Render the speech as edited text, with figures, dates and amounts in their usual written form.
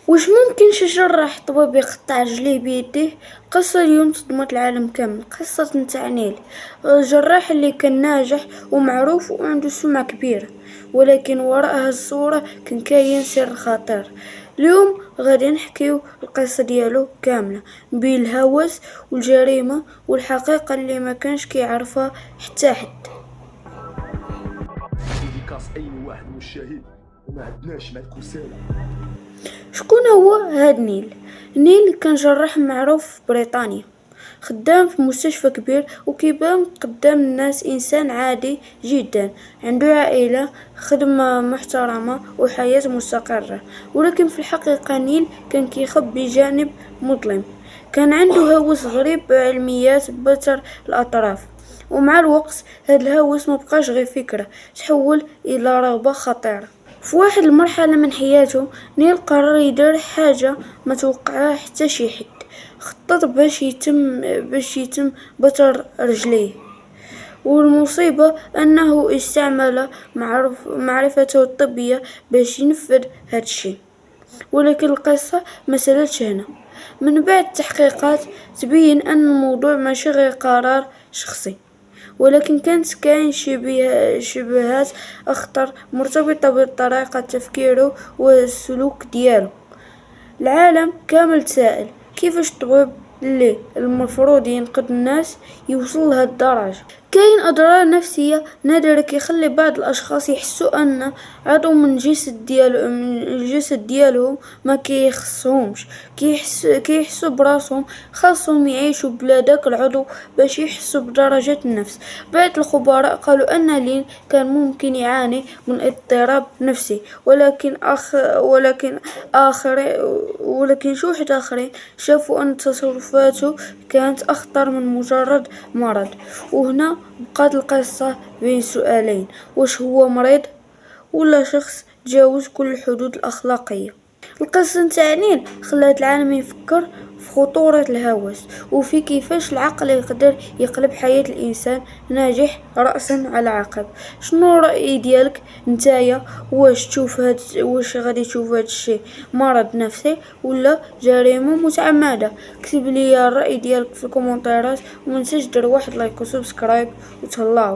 واش ممكن شي جراح طبيب يقطع رجليه بيديه؟ قصة اليوم صدمت العالم كامل. قصة نتاع نيل، الجراح اللي كان ناجح ومعروف وعنده سمعة كبيرة، ولكن وراء هالصورة كان كاين سر خطير. اليوم غادي نحكيو القصة ديالو كاملة، بين الهوس والجريمة والحقيقة اللي ما كانش كيعرفها حتى حد. ديكاس اي واحد مشاهد وما عندناش معك وسالة. شكون هو هاد نيل؟ نيل كان جراح معروف في بريطانيا، خدام في مستشفى كبير وكيبان قدام الناس إنسان عادي جدا، عنده عائلة، خدمة محترمة وحياة مستقرة. ولكن في الحقيقة نيل كان كيخبي جانب مظلم. كان عنده هوس غريب بعلميات بتر الأطراف، ومع الوقت هاد الهوس مبقاش غير فكرة، تحول إلى رغبة خطيرة. في واحد المرحلة من حياته نيل قرر يدير حاجة ما توقعها حتى شي حد. خطط باش يتم بتر رجليه، والمصيبة أنه استعمل معرفته الطبية باش ينفذ هاد الشي. ولكن القصة ما سالتش هنا. من بعد تحقيقات تبين أن الموضوع ماشي غير قرار شخصي، ولكن كانت كاين شبهات أخطر مرتبطة بطريقة تفكيره والسلوك ديالو. العالم كامل تسائل كيفاش الطبيب اللي المفروض ينقذ الناس يوصل لهاد الدرجة. كاين أضرار نفسية نادرة كيخلي بعض الأشخاص يحسوا أن عضو من الجسد ديالهم ما كيخصهمش، كيحسوا براسهم خاصهم يعيشوا بلا داك العضو باش يحسوا بدرجة النفس. بعض الخبراء قالوا أن لين كان ممكن يعاني من اضطراب نفسي، ولكن شو واحد آخرين شافوا أن تصرفاته كانت أخطر من مجرد مرض. وهنا بقات القصة بين سؤالين: واش هو مريض ولا شخص تجاوز كل الحدود الأخلاقية؟ القصة نتاع نيل خلات العالم يفكر في خطورة الهوس وفي كيفاش العقل يقدر يقلب حياة الإنسان ناجح رأسا على عقب. شنو الرأي ديالك نتايا؟ واش غادي تشوف هاد الشي مرض نفسي ولا جريمة متعمدة؟ اكتب لي الرأي ديالك في الكومنتات، ومنساش دير واحد لايك وسبسكرايب وتهلاو.